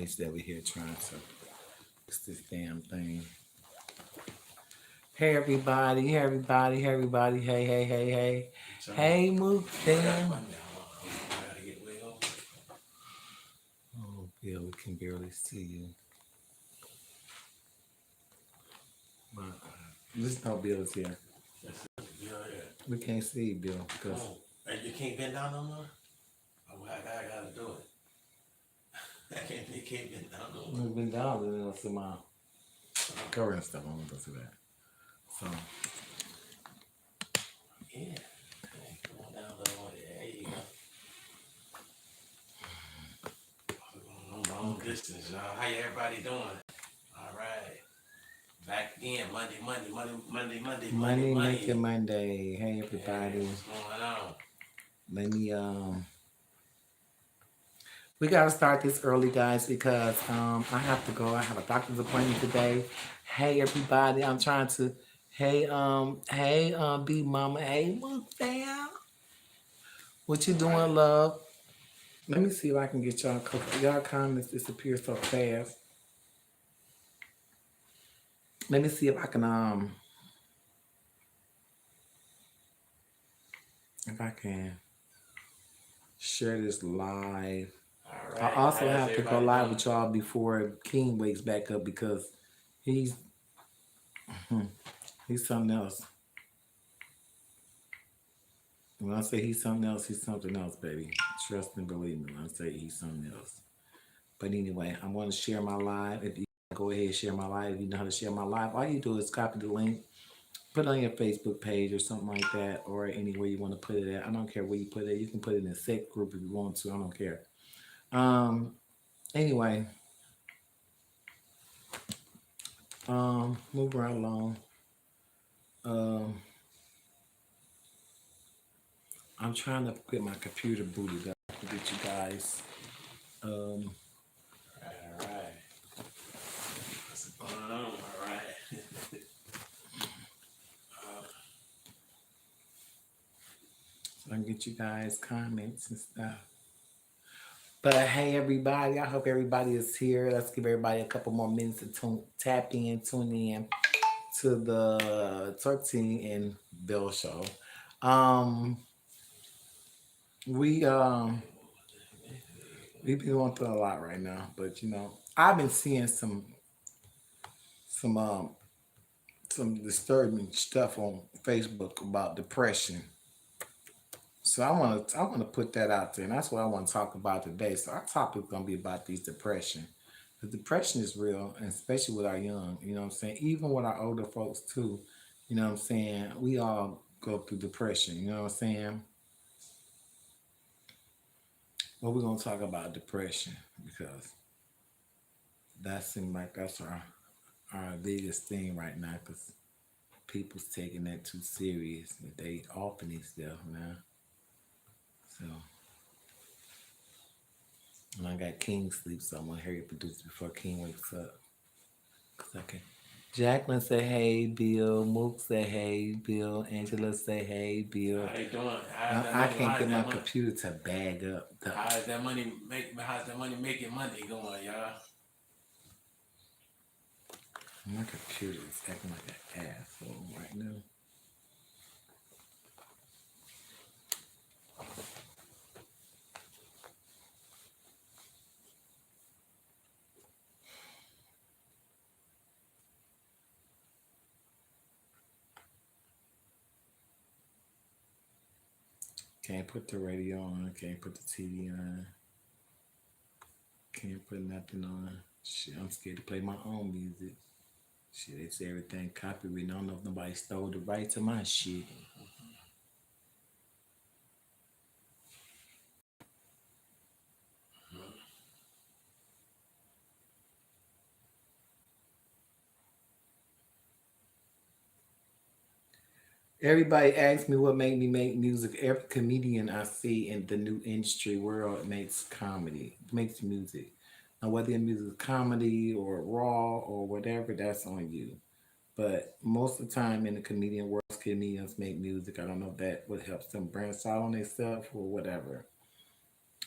niece that we're here trying to fix this damn thing. Hey everybody, hey everybody, hey everybody, hey, hey, hey, hey. Hey Mook damn. Oh Bill, we can barely see you. But there's no Bill is here. We can't see you, Bill, because And you can't bend down no more? Oh, I gotta do it. You can't bend down no more. we've been down and then see my cover and stuff. I won't go through that. So Yeah. Come on down a little more. There you go. Long distance, y'all. How everybody doing? All right. Back again, Monday. Money make it Monday. Hey everybody. What's going on? Let me we gotta start this early, guys, because I have to go. I have a doctor's appointment today. Hey everybody, I'm trying to hey B mama, hey Mook fam. What you doing, love? Let me see if I can get y'all y'all comments disappear so fast. Let me see if I can share this live. All right. I also How's have to go everybody live doing? with y'all before King wakes back up because he's something else. When I say he's something else, he's something else, baby. Trust and believe me when I say he's something else. But anyway, I'm going to share my live. If you go ahead and share my live, if you know how to share my live, all you do is copy the link, put it on your Facebook page or something like that, or anywhere you want to put it at. I don't care where you put it. You can put it in a set group if you want to. I don't care. Anyway, move right along. I'm trying to get my computer booted up to get you guys. All right. What's going on? All right. So I can get you guys comments and stuff. But hey, everybody! I hope everybody is here. Let's give everybody a couple more minutes to tap in, tune in to the Twerktee and Bill show. Um, we we've been going through a lot right now, but you know, I've been seeing some um some disturbing stuff on Facebook about depression. So I want to put that out there, and that's what I want to talk about today. So our topic is gonna be about these depression. The depression is real, and especially with our young. You know what I'm saying? Even with our older folks too. You know what I'm saying? We all go through depression. You know what I'm saying? But we're gonna talk about depression because that seems like that's our biggest thing right now. Because people's taking that too serious. They often stuff now. So. And I got King sleep, so I'm gonna hurry up and do this before King wakes up. Cause I can. Jacqueline said, "Hey, Bill." Mook said, "Hey, Bill." Angela said, "Hey, Bill." How they doing? I can't get my computer to bag up. How's that money making money going, y'all? My computer is acting like an asshole right now. Can't put the radio on. Can't put the TV on. Can't put nothing on. Shit, I'm scared to play my own music. Shit, they say everything copyrighted. I don't know if nobody stole the rights to my shit. Everybody asks me what made me make music. Every comedian I see in the new industry world makes comedy, makes music. Now, whether your music is comedy or raw or whatever, that's on you. But most of the time in the comedian world, comedians make music. I don't know if that would help them branch out on themselves or whatever.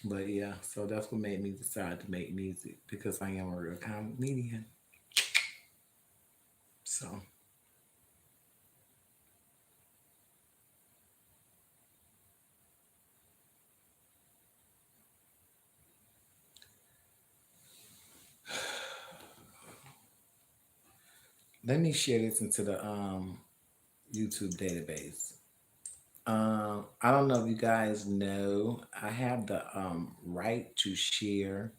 But yeah, so that's what made me decide to make music because I am a real comedian. So let me share this into the YouTube database. I don't know if you guys know, I have the right to share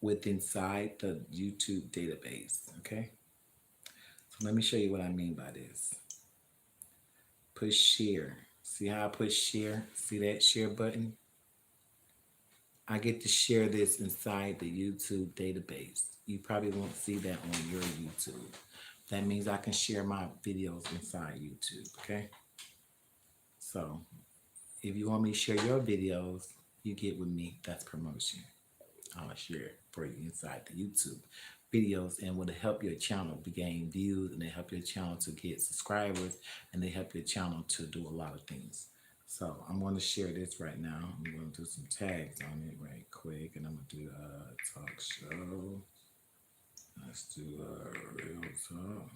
with inside the YouTube database. Okay, so let me show you what I mean by this. Push share. See how I push share? See that share button? I get to share this inside the YouTube database. You probably won't see that on your YouTube. That means I can share my videos inside YouTube. Okay, so if you want me to share your videos, you get with me. That's promotion. I'll share it for you inside the YouTube videos, and will help your channel to gain views, and they help your channel to get subscribers, and they help your channel to do a lot of things. So I'm going to share this right now. I'm going to do some tags on it right quick, and I'm going to do a talk show. Let's do a real talk.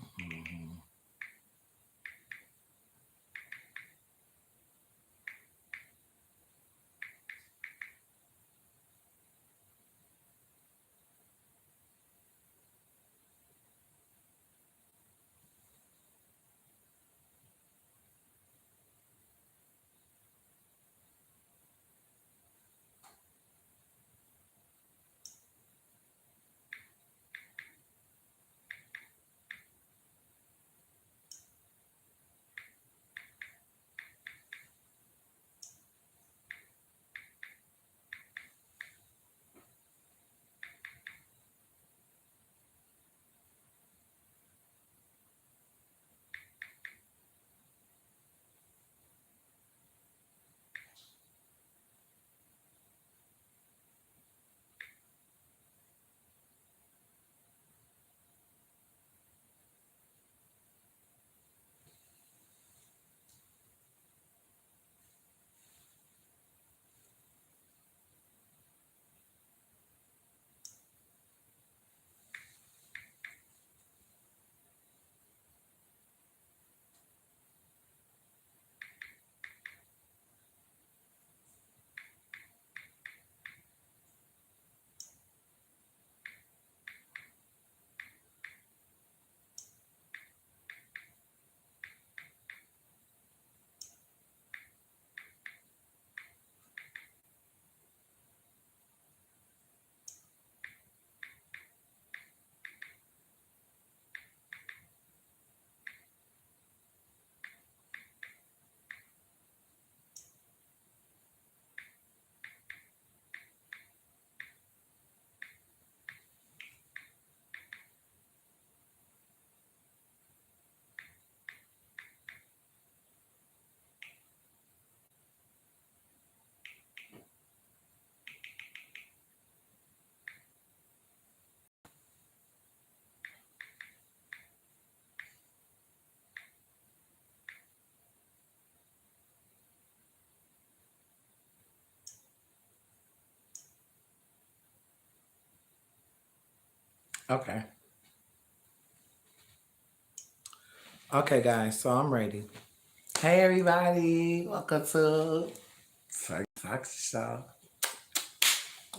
Okay. Okay, guys. So I'm ready. Hey, everybody. Welcome to Talk Show.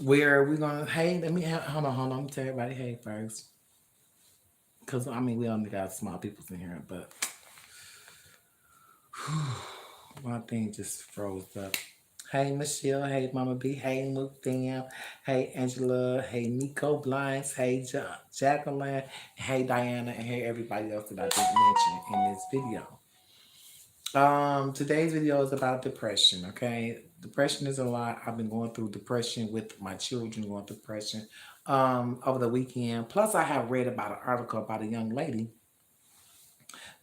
Where we gonna? Hey, let me hold on. Let me tell everybody hey first, cause I mean we only got small people in here, but my thing just froze up. Hey Michelle, hey Mama B, hey Luke Fam, hey Angela, hey Nico Blinds, hey Jacqueline, hey Diana, and hey everybody else that I didn't mention in this video. Today's video is about depression. Okay, depression is a lot. I've been going through depression with my children going through depression over the weekend. Plus, I have read about an article about a young lady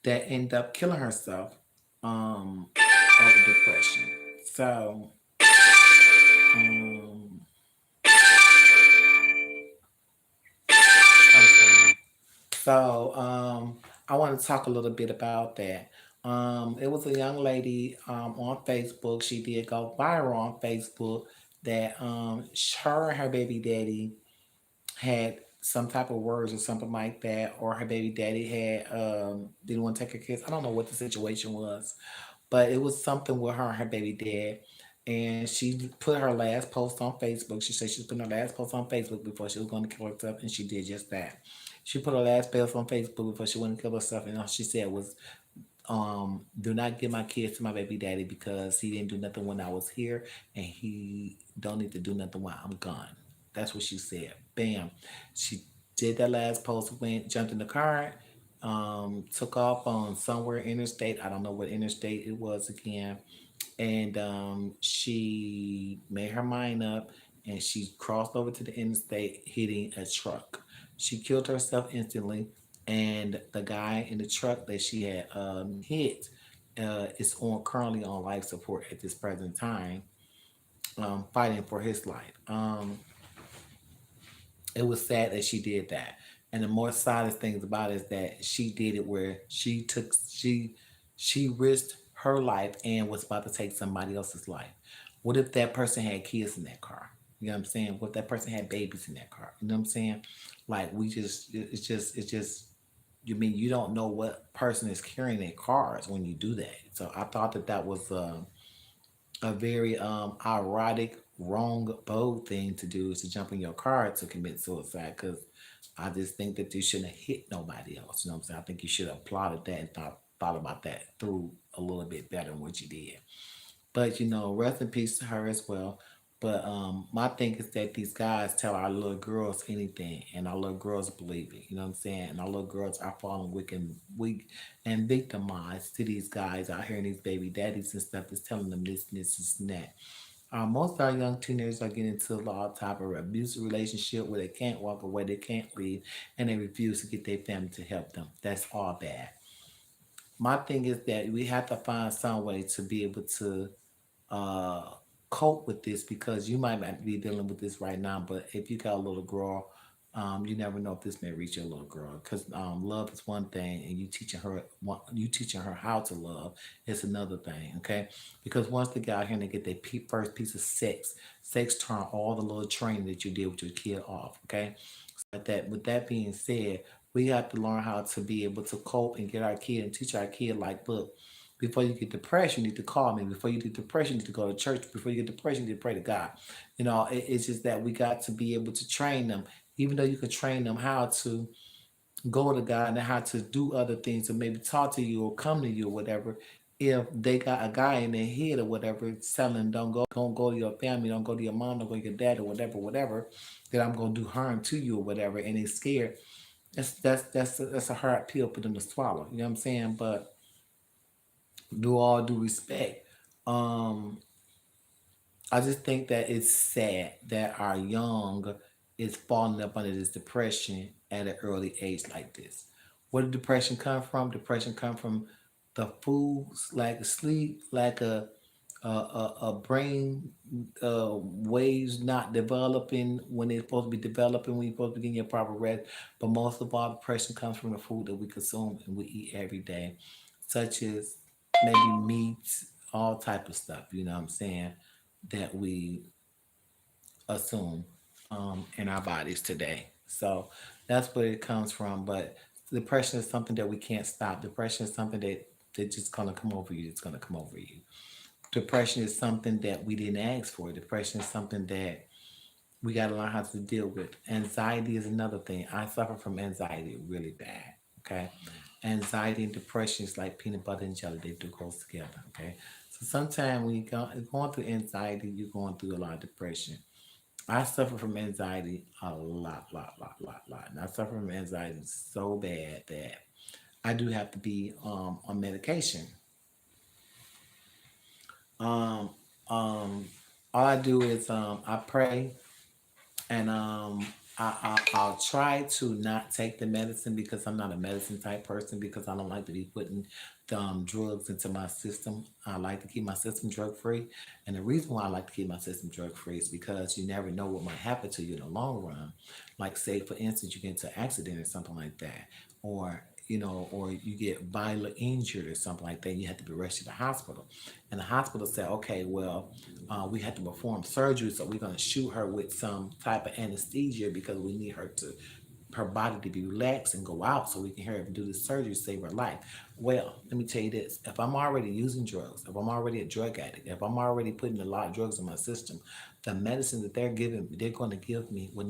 that ended up killing herself over depression. So, um, I'm sorry. So, I want to talk a little bit about that. It was a young lady on Facebook. She did go viral on Facebook that her and her baby daddy had some type of words or something like that, or her baby daddy had didn't want to take her kids. I don't know what the situation was, but it was something with her and her baby dad. And she put her last post on Facebook. She said she was putting her last post on Facebook before she was going to kill herself, and she did just that. She put her last post on Facebook before she went to kill herself, and all she said was, do not give my kids to my baby daddy because he didn't do nothing when I was here, and he don't need to do nothing while I'm gone. That's what she said. Bam. She did that last post, went, jumped in the car, took off on somewhere interstate. I don't know what interstate it was again. And she made her mind up, and she crossed over to the interstate hitting a truck. She killed herself instantly, and the guy in the truck that she had hit is on currently on life support at this present time, fighting for his life. It was sad that she did that. And the more saddest things about it is that she did it where she risked her life and was about to take somebody else's life. What if that person had kids in that car? You know what I'm saying? What if that person had babies in that car? You know what I'm saying? Like we just it's just you mean you don't know what person is carrying their cars when you do that. So I thought that that was a very erotic, wrong, bold thing to do is to jump in your car to commit suicide. Because I just think that you shouldn't have hit nobody else. You know what I'm saying? I think you should have applauded that and thought about that through a little bit better than what you did. But rest in peace to her as well. But my thing is that these guys tell our little girls anything, and our little girls believe it. You know what I'm saying? And our little girls are falling weak and victimized to these guys out here and these baby daddies and stuff that's telling them this, and this, this, and that. Most of our young teenagers are getting into all type of abusive relationship where they can't walk away, they can't leave, and they refuse to get their family to help them. That's all bad. My thing is that we have to find some way to be able to uh, cope with this because you might not be dealing with this right now, but if you got a little girl, you never know if this may reach your little girl. Because love is one thing, and you teaching her how to love is another thing. Okay, because once they get out here and they get their first piece of sex turn all the little training that you did with your kid off. Okay, but that with that being said, we have to learn how to be able to cope and get our kid and teach our kid like, look, before you get depressed, you need to call me. Before you get depressed, you need to go to church. Before you get depressed, you need to pray to God. It's just that we got to be able to train them, even though you can train them how to go to God and how to do other things or maybe talk to you or come to you or whatever. If they got a guy in their head or whatever telling them don't go to your family, don't go to your mom, don't go to your dad or whatever, that I'm gonna do harm to you or whatever, and they scared. That's a hard pill for them to swallow. You know what I'm saying? But do all due respect, um, I just think that it's sad that our young is falling up under this depression at an early age like this. Where did depression come from? Depression come from the foods, lack of sleep, lack of brain waves not developing when they're supposed to be developing, when you're supposed to be getting your proper rest. But most of all, depression comes from the food that we consume and we eat every day, such as maybe meats, all type of stuff. You know what I'm saying? That we assume in our bodies today. So that's where it comes from. But depression is something that we can't stop. Depression is something that just gonna come over you. It's gonna come over you. Depression is something that we didn't ask for. Depression is something that we got to learn how to deal with. Anxiety is another thing. I suffer from anxiety really bad. Okay, anxiety and depression is like peanut butter and jelly. They do goes together. Okay, so sometimes when going through anxiety, you're going through a lot of depression. I suffer from anxiety a lot, and I suffer from anxiety so bad that I do have to be on medication. Um, um, all I do is I pray, and I'll try to not take the medicine because I'm not a medicine type person because I don't like to be putting drugs into my system. I like to keep my system drug free, and the reason why I like to keep my system drug free is because you never know what might happen to you in the long run. Like say for instance, you get into an accident or something like that, or or you get violently injured or something like that, you have to be rushed to the hospital. And the hospital said, okay, well, we have to perform surgery, so we're going to shoot her with some type of anesthesia because we need her body to be relaxed and go out so we can hurry up and do this surgery, save her life. Well, let me tell you this. If I'm already using drugs, if I'm already a drug addict, if I'm already putting a lot of drugs in my system, the medicine that they're going to give me would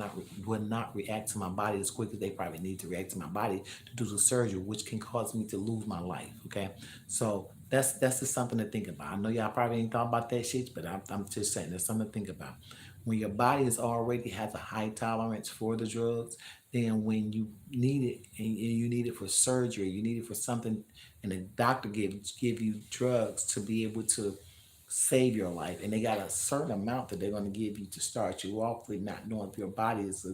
not react to my body as quick as they probably need to react to my body to do the surgery, which can cause me to lose my life. Okay, so that's just something to think about. I know y'all probably ain't thought about that shit, but I'm just saying there's something to think about. When your body is already has a high tolerance for the drugs, then when you need it and you need it for surgery, you need it for something, and the doctor give you drugs to be able to save your life, and they got a certain amount that they're going to give you to start you off with, not knowing if your body is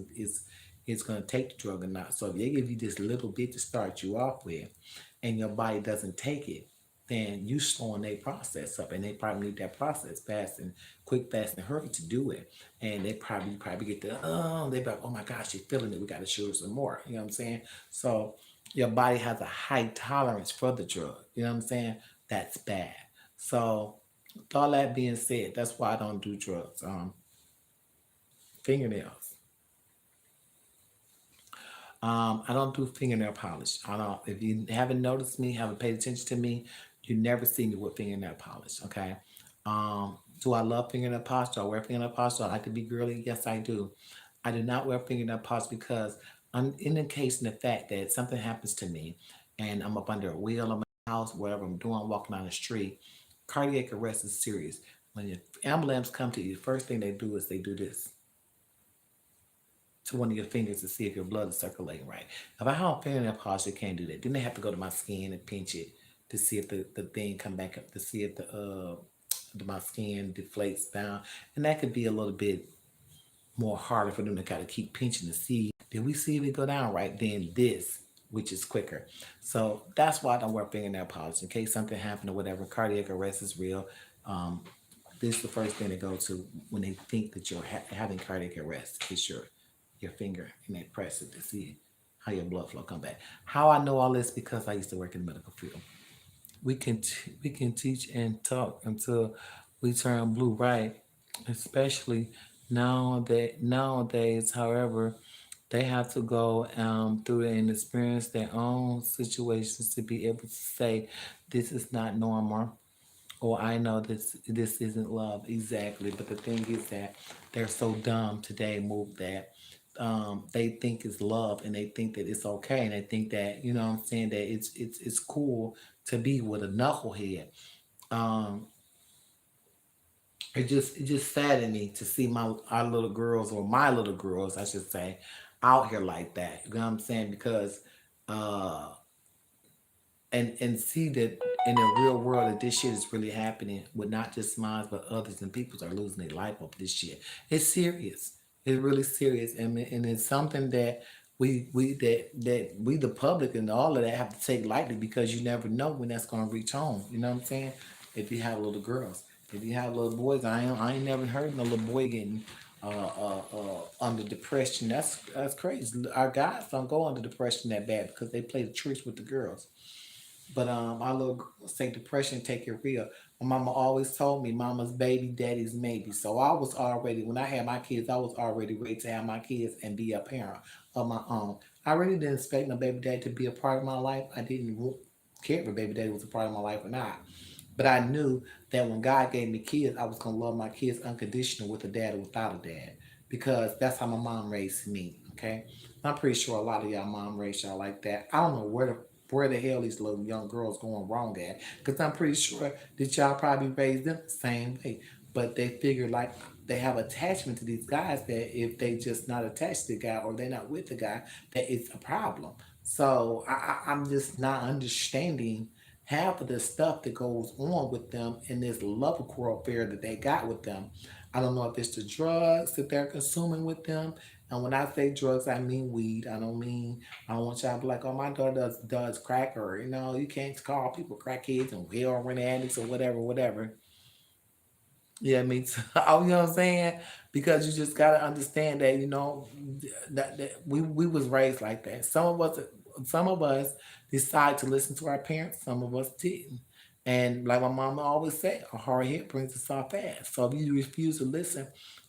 going to take the drug or not. So if they give you this little bit to start you off with, and your body doesn't take it, then you slowing their process up, and they probably need that process fast and quick, fast and hurry to do it. And they probably get they be like, oh my gosh, you're feeling it. We got to show her some more. You know what I'm saying? So your body has a high tolerance for the drug. You know what I'm saying? That's bad. So with all that being said, that's why I don't do drugs. Fingernails. I don't do fingernail polish. I don't. If you haven't noticed me, haven't paid attention to me, you never see me with fingernail polish. Okay. Do I love fingernail polish? Do I wear fingernail polish? Do I like to be girly? Yes, I do. I do not wear fingernail polish because I'm in the case in the fact that something happens to me, and I'm up under a wheel in my house, whatever I'm doing, walking down the street. Cardiac arrest is serious. When the ambulance come to you, the first thing they do is they do this to one of your fingers to see if your blood is circulating right. If I have fingernail polish, they can't do that. Then they have to go to my skin and pinch it to see if the thing come back up, to see if my skin deflates down. And that could be a little bit more harder for them to kind of keep pinching to see. Did we see if it go down right? Then this, which is quicker. So that's why I don't wear fingernail polish. In case something happened or whatever, cardiac arrest is real. Um, this is the first thing they go to when they think that you're having cardiac arrest. It's your finger, and they press it to see how your blood flow come back. How I know all this because I used to work in the medical field. We can teach and talk until we turn blue, right? Especially nowadays. However, they have to go through and experience their own situations to be able to say this is not normal, or I know this isn't love exactly. But the thing is that they're so dumb today, move that they think it's love, and they think that it's okay, and they think that what I'm saying, that it's cool to be with a knucklehead. Um, it just saddened me to see our little girls, or my little girls, I should say, out here like that. You know what I'm saying? Because uh, and see that in the real world that this shit is really happening with not just mine but others, and people are losing their life over this shit. It's serious. It's really serious, and it's something that we the public and all of that have to take lightly, because you never know when that's gonna reach home. You know what I'm saying? If you have little girls, if you have little boys, I ain't never heard no little boy getting under depression. That's crazy. Our guys don't go under depression that bad because they play the tricks with the girls. But our little girls take depression, take it real. My mama always told me, "Mama's baby, daddy's maybe." So I was already, when I had my kids, I was already ready to have my kids and be a parent of my own. I really didn't expect my baby daddy to be a part of my life. I didn't care if a baby daddy was a part of my life or not. But I knew that when God gave me kids, I was gonna love my kids unconditional, with a dad or without a dad, because that's how my mom raised me. Okay, I'm pretty sure a lot of y'all mom raised y'all like that. I don't know where the hell these little young girls going wrong at, because I'm pretty sure that y'all probably raised them the same way. But they figure, like, they have attachment to these guys, that if they just not attached to the guy, or they're not with the guy, that it's a problem. So I'm just not understanding half of the stuff that goes on with them in this love affair that they got with them. I don't know if it's the drugs that they're consuming with them. And when I say drugs, I mean weed. I don't want y'all to be like, oh, my daughter does crack, or you can't call people crackheads and heroin addicts or whatever, whatever. Yeah, me too. Oh, you know what I'm saying? Because you just gotta understand that that we was raised like that. Some of us decide to listen to our parents. Some of us didn't. And like my mama always said, a hard hit brings us off fast. So if you refuse to listen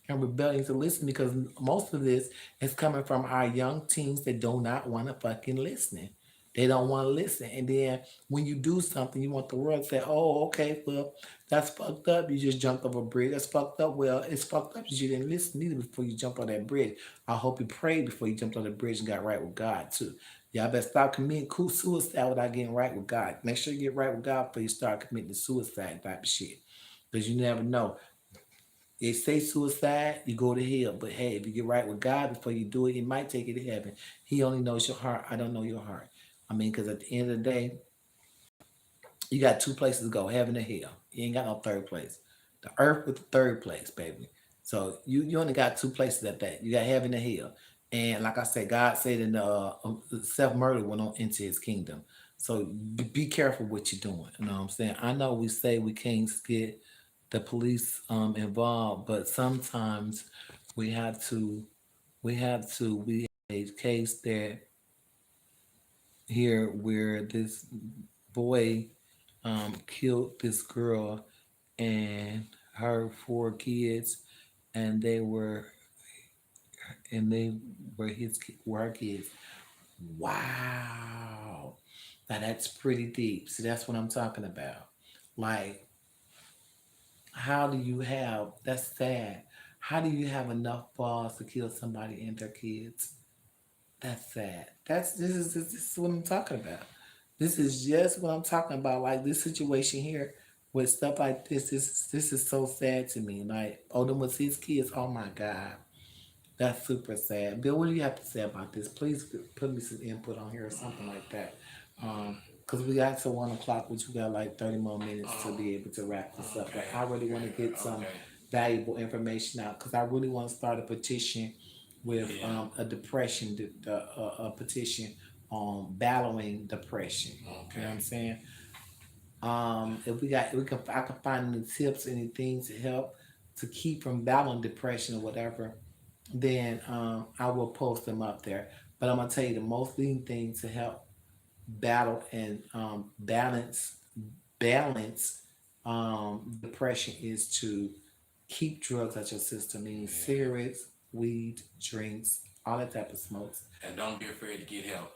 and rebelling to listen, because most of this is coming from our young teens that do not want to fucking listen. They don't want to listen. And then when you do something, you want the world to say, oh, okay, well, that's fucked up. You just jumped over a bridge. That's fucked up. Well, it's fucked up because you didn't listen either before you jumped on that bridge. I hope you prayed before you jumped on the bridge and got right with God, too. Y'all better stop committing suicide without getting right with God. Make sure you get right with God before you start committing suicide type of shit. Because you never know. They say suicide, you go to hell. But hey, if you get right with God before you do it, He might take you to heaven. He only knows your heart. I don't know your heart. I mean, because at the end of the day, you got two places to go, heaven and hell. You ain't got no third place. The earth with the third place, baby. So you only got two places at that. You got heaven and hell. And like I said, God said in self murder went on into His kingdom. So be careful what you're doing. You know what I'm saying? I know we say we can't get the police involved, but sometimes we have to. We have a case that here where this boy killed this girl and her four kids, and they were were her kids. Wow, now that's pretty deep. See, that's what I'm talking about. Like, how do you have? That's sad. How do you have enough balls to kill somebody and their kids? That's sad. This is what I'm talking about. This is just what I'm talking about. Like this situation here with stuff like this is so sad to me. Like, oh, them was his kids. Oh my God. That's super sad. Bill, what do you have to say about this? Please put me some input on here or something like that. Because we got to 1 o'clock, which we got like 30 more minutes to be able to wrap this up. Okay. Like, I really want to get some Okay. valuable information out because I really want to start a petition with Yeah. a depression, a petition on battling depression. You know what Okay. I'm saying? If we can, I can find any tips, anything to help to keep from battling depression or whatever, then I will post them up there. But I'm gonna tell you the most leading thing to help battle and balance depression is to keep drugs out your system, meaning Yeah. cigarettes, weed, drinks, all that type of smokes. And don't be afraid to get help.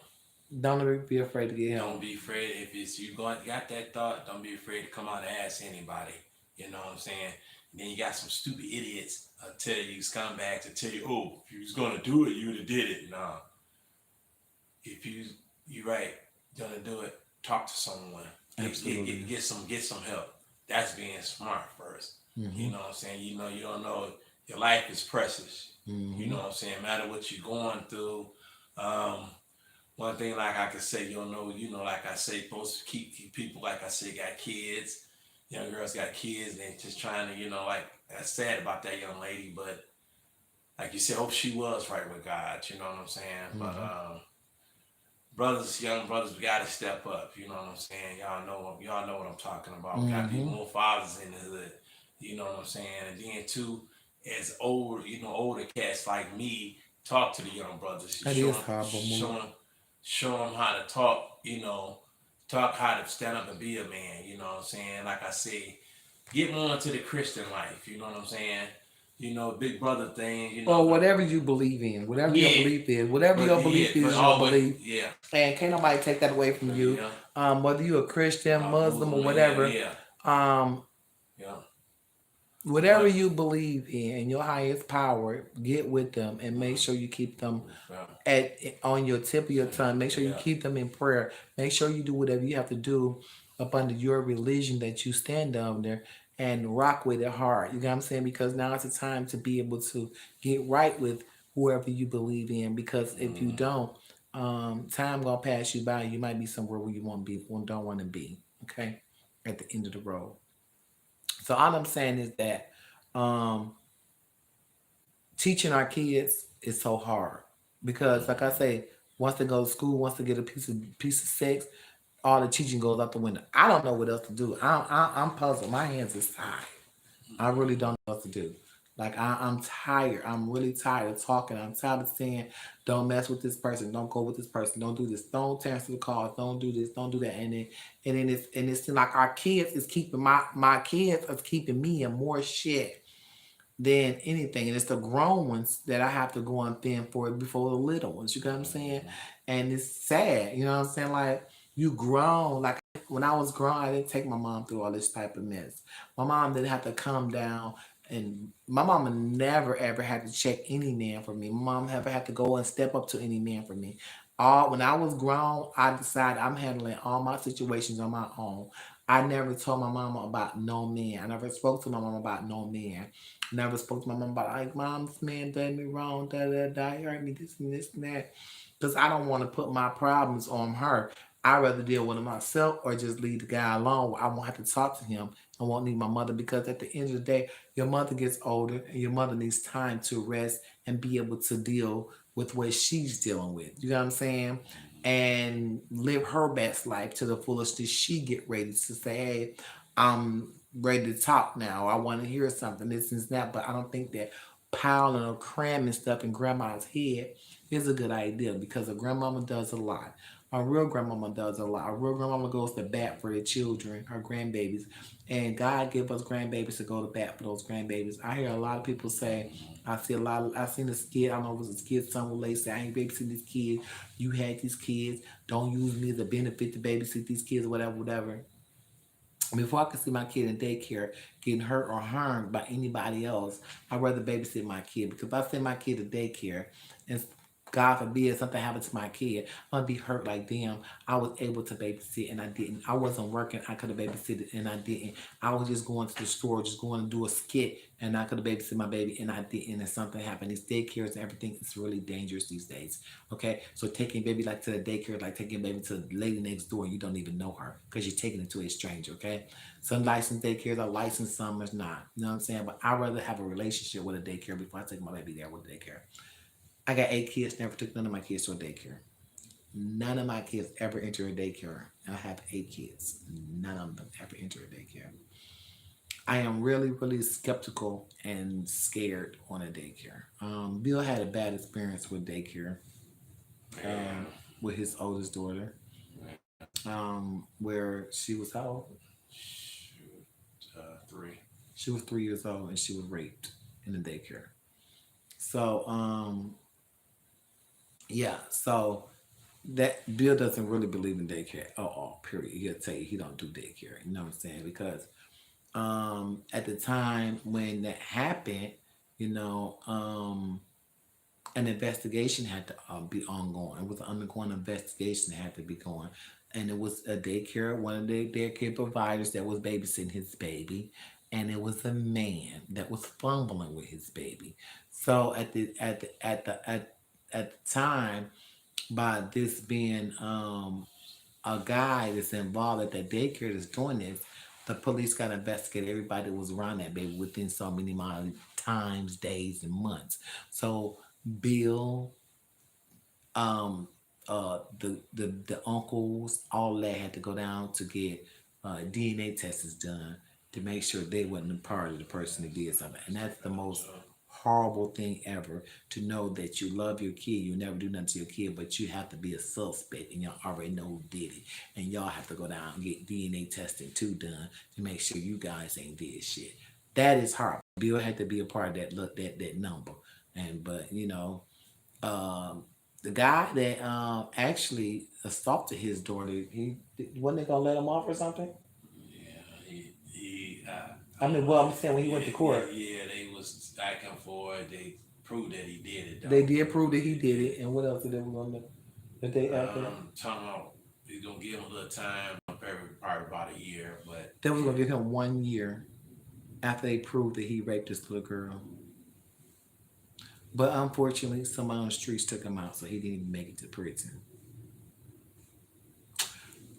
Don't ever be afraid to get Don't help. be afraid if it's you got that thought. Don't be afraid to come out and ask anybody. You know what I'm saying? And then you got some stupid idiots tell you scumbags to tell you, oh, if you was gonna do it, you would have did it. Nah, if you right gonna do it, talk to someone. Absolutely. Get some help. That's being smart first. You Hmm. know what I'm saying? You don't know your life is precious. You know Hmm. what I'm saying? No matter what you're going through. Um, One thing like I could say, like I say, supposed to keep people like I say got kids. Young girls got kids, and just trying to, like that's sad about that young lady, but like you said, hope she was right with God. You know what I'm saying? But Hmm. brothers, young brothers, we gotta step up. You know what I'm saying? Y'all know what I'm talking about. We got people, Hmm. more fathers in the hood. You know what I'm saying? And then too, as older cats like me, talk to the young brothers, That is horrible move. show them how to talk. Talk how to stand up and be a man. You know what I'm saying? Like I say, get more into the Christian life. You know what I'm saying? Big brother thing. Or whatever you believe in, whatever your Yeah, belief is, whatever but your yeah, belief but is, your always, belief, yeah, and can't nobody take that away from you. yeah. Whether you're a Christian, Muslim, or Muslim, yeah, whatever, yeah, um, yeah. whatever But you believe in, your highest power, get with them and make sure you keep them yeah, at on your tip of your tongue. Make sure you yeah, keep them in prayer. Make sure you do whatever you have to do up under your religion that you stand under and rock with it hard. You know what I'm saying? Because now is the time to be able to get right with whoever you believe in. Because if you don't, time gonna pass you by. You might be somewhere where you want to be, don't want to be. Okay, at the end of the road. So all I'm saying is that um, teaching our kids is so hard because, like I say, once they go to school, once they get a piece of sex, all the teaching goes out the window. I don't know what else to do. I'm puzzled. My hands is tied. I really don't know what to do. Like I'm tired. I'm really tired of talking. I'm tired of saying, "Don't mess with this person. Don't go with this person. Don't do this. Don't answer the calls. Don't do this. Don't do that." And it's like our kids is keeping my kids is keeping me in more shit than anything. And it's the grown ones that I have to go on thin for before the little ones. You get what I'm saying? And it's sad. You know what I'm saying? Like you grown. Like when I was grown, I didn't take my mom through all this type of mess. My mom didn't have to come down. And my mama never ever had to check any man for me. My mom never had to go and step up to any man for me. All when I was grown, I decided I'm handling all my situations on my own. I never told my mama about no man. I never spoke to my mama about no man. Never spoke to my mom about like, mom, this man done me wrong, da da da, he hurt me, this and this and that. Because I don't want to put my problems on her. I'd rather deal with it myself or just leave the guy alone. I won't have to talk to him. I won't need my mother because at the end of the day, your mother gets older and your mother needs time to rest and be able to deal with what she's dealing with. You know what I'm saying? And live her best life to the fullest till she get ready to say, hey, I'm ready to talk now. I want to hear something, this and that. But I don't think that piling or cramming stuff in grandma's head is a good idea because a grandmama does a lot. A real grandmama does a lot. A real grandmama goes to bat for the children, her grandbabies. And God give us grandbabies to go to bat for those grandbabies. I hear a lot of people say, I seen this kid, I don't know if it was a kid, some lady say, I ain't babysitting these kids. You had these kids. Don't use me as a benefit to babysit these kids, whatever, whatever. Before I can see my kid in daycare getting hurt or harmed by anybody else, I'd rather babysit my kid because if I send my kid to daycare and God forbid something happens to my kid, I'm gonna be hurt like damn. I was able to babysit and I didn't. I wasn't working. I could have babysitted and I didn't. I was just going to the store, just going to do a skit, and I could have babysitted my baby and I didn't. And something happened. These daycares and everything is really dangerous these days. Okay, so taking baby like to the daycare, like taking baby to the lady next door, and you don't even know her because you're taking it to a stranger. Okay, some licensed daycares are licensed, some is not. You know what I'm saying? But I'd rather have a relationship with a daycare before I take my baby there with a daycare. I got 8 kids, never took none of my kids to a daycare. None of my kids ever enter a daycare. And I have 8 kids. None of them ever enter a daycare. I am really, really skeptical and scared on a daycare. Bill had a bad experience with daycare Man, with his oldest daughter, where she was how old? shoot, three. She was 3 years old and she was raped in the daycare. So, yeah, so that Bill doesn't really believe in daycare at all. Period. He'll tell you he don't do daycare. You know what I'm saying? Because at the time when that happened, you know, an investigation had to be ongoing. It was an ongoing investigation that had to be going. And it was a daycare, one of the daycare providers that was babysitting his baby, and it was a man that was fumbling with his baby. So at the time, by this being a guy that's involved at that daycare that's doing this, the police got to investigate everybody that was around that baby within so many amount of times, days, and months. So Bill, the uncles, all that had to go down to get DNA tests done to make sure they wasn't a part of the person that did something. And that's the most horrible thing ever to know that you love your kid, you never do nothing to your kid, but you have to be a suspect and y'all already know who did it. And y'all have to go down and get DNA testing too done to make sure you guys ain't did shit. That is hard. Bill had to be a part of that look that number. And but you know, um, the guy that actually assaulted his daughter, he wasn't they gonna let him off or something? Yeah, he I mean, well, I'm saying when he went yeah, to yeah, court, yeah, they was back and forth. They proved that he did it they though. did prove that he They did did. it. And what else did they was gonna do the day after that? Talking about he's gonna give him a little time, probably about a year, but They was gonna yeah, give him 1 year after they proved that he raped this little girl. But unfortunately, somebody on the streets took him out, so he didn't even make it to prison.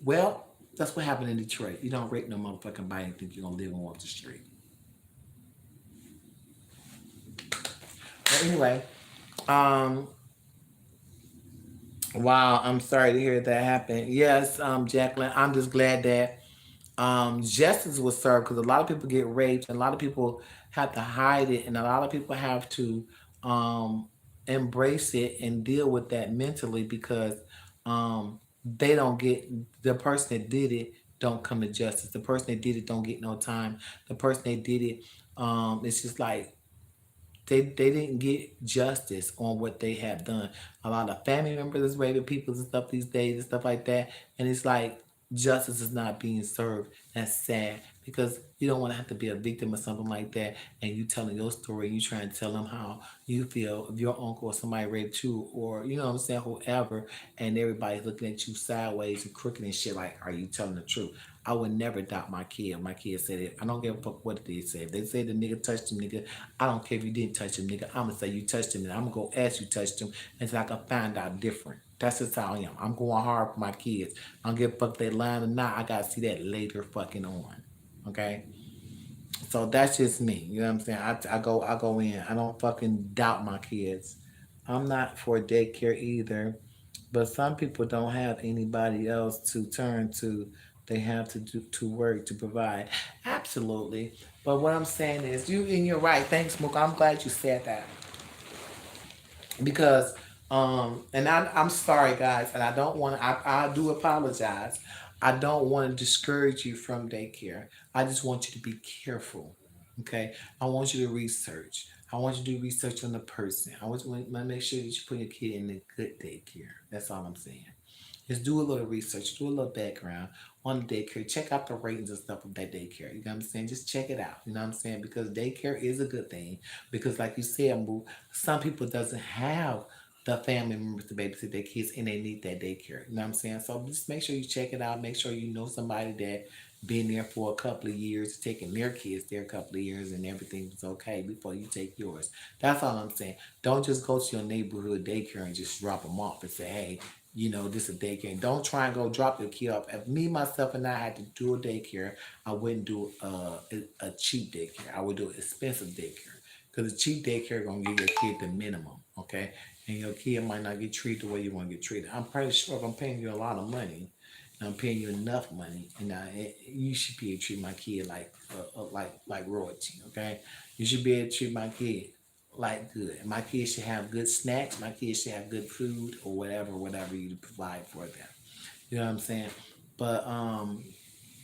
Well, that's what happened in Detroit. You don't rape no motherfucking body and think you're gonna live and walk the street. But anyway, um, wow, I'm sorry to hear that happen. Yes, Jacqueline, I'm just glad that justice was served because a lot of people get raped and a lot of people have to hide it and a lot of people have to um, embrace it and deal with that mentally because um, they don't get the person that did it don't come to justice. The person that did it don't get no time. The person that did it, it's just like they didn't get justice on what they have done. A lot of family members is raping people and stuff these days and stuff like that. And it's like justice is not being served. That's sad because you don't want to have to be a victim of something like that. And you telling your story and you trying to tell them how you feel if your uncle or somebody raped you or you know what I'm saying, whoever, and everybody's looking at you sideways and crooked and shit. Like, are you telling the truth? I would never doubt my kid. My kid said it. I don't give a fuck what they say. If they say the nigga touched him, nigga, I don't care if you didn't touch him, nigga. I'm gonna say you touched him, and I'm gonna go ask you touched him until I can find out different. That's just how I am. I'm going hard for my kids. I don't give a fuck if they lying or not. I gotta see that later fucking on. Okay? So that's just me. You know what I'm saying? I go in. I don't fucking doubt my kids. I'm not for daycare either. But some people don't have anybody else to turn to. They have to do to work to provide. Absolutely. But what I'm saying is you and you're right. Thanks, Mook. I'm glad you said that because and I'm sorry guys and I don't want to I do apologize. I don't want to discourage you from daycare. I just want you to be careful. Okay, I want you to research. I want you to do research on the person. I want you to make sure that you put your kid in a good daycare. That's all I'm saying. Just do a little research, do a little background on the daycare. Check out the ratings and stuff of that daycare. You know what I'm saying? Just check it out. You know what I'm saying? Because daycare is a good thing. Because like you said, Boo, some people doesn't have the family members to babysit their kids and they need that daycare. You know what I'm saying? So just make sure you check it out. Make sure you know somebody that been there for a couple of years, taking their kids there a couple of years and everything's okay before you take yours. That's all I'm saying. Don't just go to your neighborhood daycare and just drop them off and say, hey, you know, this is a daycare. Don't try and go drop your kid off. If me, myself, and I had to do a daycare, I wouldn't do a cheap daycare. I would do an expensive daycare. Because a cheap daycare gonna give your kid the minimum, okay? And your kid might not get treated the way you want to get treated. I'm pretty sure if I'm paying you a lot of money, and I'm paying you enough money, and you should be able to treat my kid like royalty, okay? You should be able to treat my kid like good. My kids should have good snacks. My kids should have good food or whatever you provide for them. You know what I'm saying? But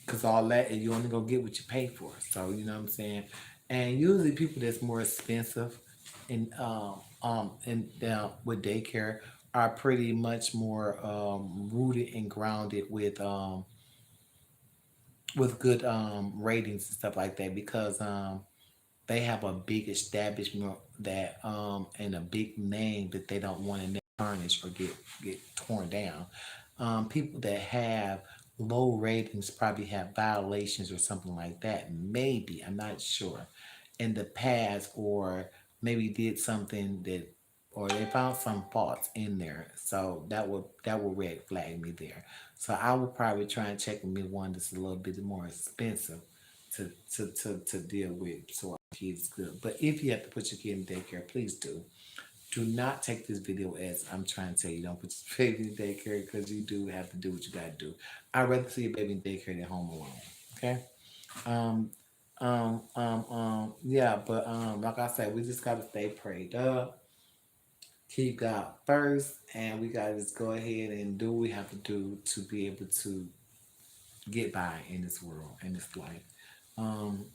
cause all that you only gonna get what you pay for. So you know what I'm saying. And usually people that's more expensive and with daycare are pretty much more rooted and grounded with good ratings and stuff like that because they have a big establishment that and a big name that they don't want to tarnish or get torn down. People that have low ratings probably have violations or something like that. Maybe I'm not sure in the past, or maybe did something that, or they found some faults in there. So that would red flag me there. So I would probably try and check me one that's a little bit more expensive to to deal with so our kids good. But if you have to put your kid in daycare, please do. Do not take this video as I'm trying to tell you don't put your baby in daycare because you do have to do what you gotta do. I'd rather see a baby in daycare than home alone. Okay? Um yeah, but like I said, we just gotta stay prayed up, keep God first, and we gotta just go ahead and do what we have to do to be able to get by in this world, in this life. Um,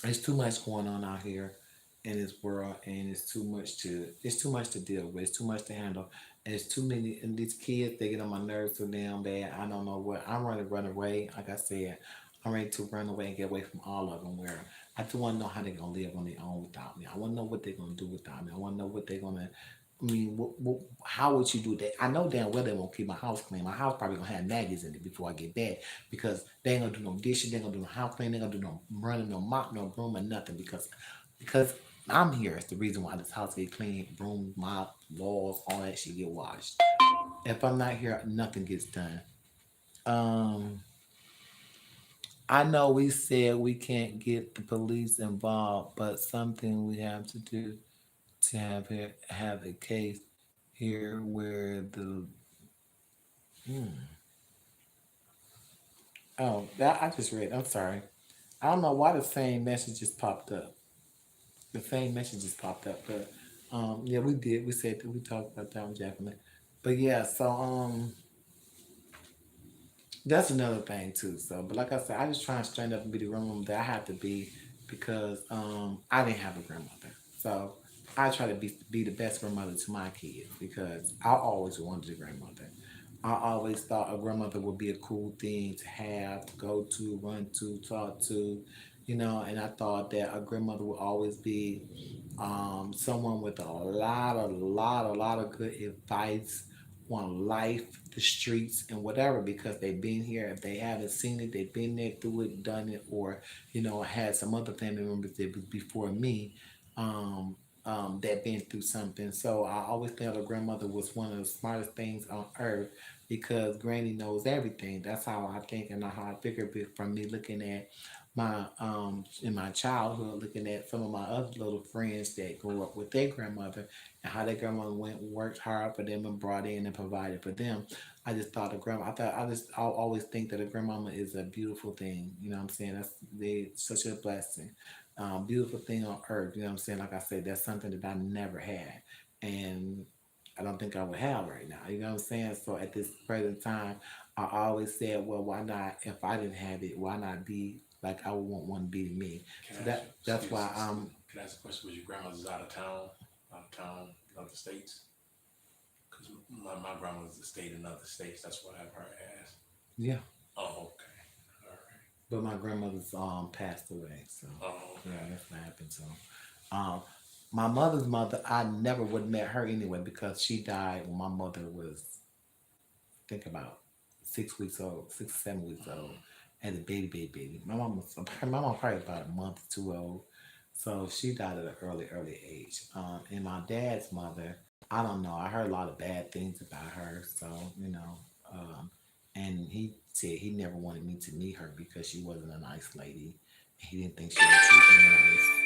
There's too much going on out here in this world, and it's too much to deal with. It's too much to handle. And it's too many. And these kids, they get on my nerves so damn bad. I don't know what. I'm ready to run away. Like I said, I'm ready to run away and get away from all of them. Where I just want to know how they're gonna live on their own without me. I want to know what they're gonna do without me. I want to know what they're gonna. I mean, how would you do that? I know damn well they won't keep my house clean. My house probably gonna have maggots in it before I get back because they ain't gonna do no dishes, they ain't gonna do no house cleaning, they ain't gonna do no running, no mop, no broom, or nothing because I'm here. It's the reason why this house get clean, broom, mop, walls, all that shit get washed. If I'm not here, nothing gets done. Um, I know we said we can't get the police involved, but something we have to do to have a case here where the hmm, Oh, that I just read. I'm sorry. I don't know why the same message just popped up. The same message just popped up, but yeah, we did. We said that we talked about that one, Jacqueline. But yeah, so that's another thing too. So, but like I said, I just try and straighten up and be the grandmama that I have to be because I didn't have a grandmother. So I try to be the best grandmother to my kids because I always wanted a grandmother. I always thought a grandmother would be a cool thing to have, to go to, run to, talk to, and I thought that a grandmother would always be someone with a lot of good advice on life, the streets, and whatever because they've been here. If they haven't seen it, they've been there, through it, done it, or had some other family members that was before me. Um, that been through something. So I always felt a grandmother was one of the smartest things on earth because Granny knows everything. That's how I think and how I figure from me looking at my in my childhood, looking at some of my other little friends that grew up with their grandmother and how their grandmother went and worked hard for them and brought in and provided for them. I just thought a grandma. I always think that a grandmama is a beautiful thing. You know what I'm saying? They such a blessing, beautiful thing on earth. You know what I'm saying? Like I said, that's something that I never had, and I don't think I would have right now. You know what I'm saying? So at this present time, I always said, well, why not? If I didn't have it, why not be like I would want one to be to me? Can So I ask you? that's why Excuse me. Can I ask a question? Was your grandmother's out of town? Out of town, other states? Because my grandmother's stayed in other states. That's what I've heard asked. yeah. Oh, okay. All right. But my grandmother's passed away, so Oh, yeah, okay. that's what happened. So um, my mother's mother, I never would have met her anyway because she died when my mother was think about 6 weeks old, 6 or 7 weeks old, and a baby. My mom probably about a month or two old, so she died at an early age. And my dad's mother, I don't know. I heard a lot of bad things about her, so um, and he said he never wanted me to meet her because she wasn't a nice lady. He didn't think she would treat me nice.